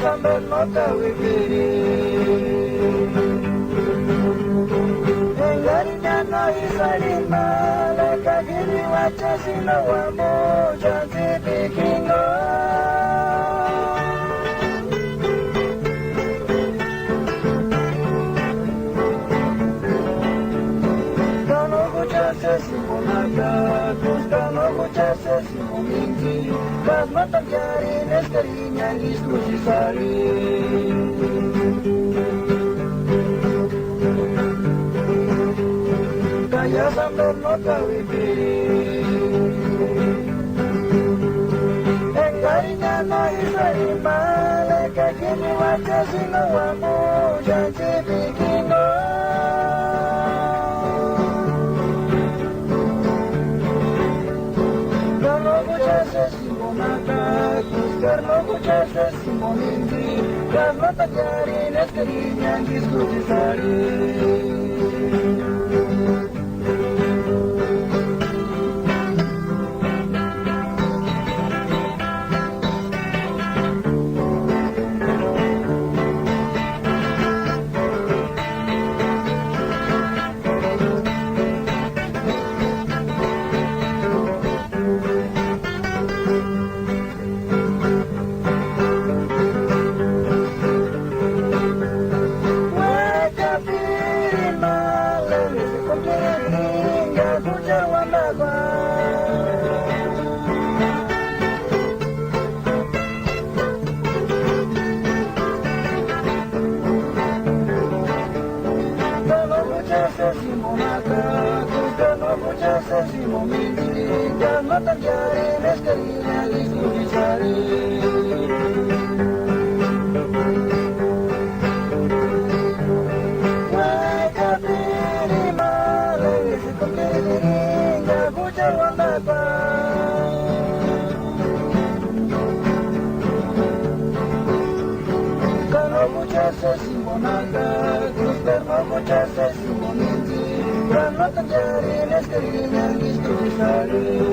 Sambil mata wibiri Enggarinya noi salima Leka gini waca sinawamu Janji bikingo Kano buca sesimu naga Kano buca sesimu minggi Kas matang jari neskarinya diskusi sari Kaya sambil noka wibiri Enggarinya noi sarima Leka kini waca sinawamu Janji bikingo Karena buca sesimo minggi Karena terjadi neskerinya diskusi sari Sesimo minggi Karena terjadi neskerinya diskusi sari Waka diri maling Isikum diri Gak bucar wandapa Kalau bucar sesimo naga Terus mau bucar sesimo minggi Karena terjadi neskerinya diskusi sari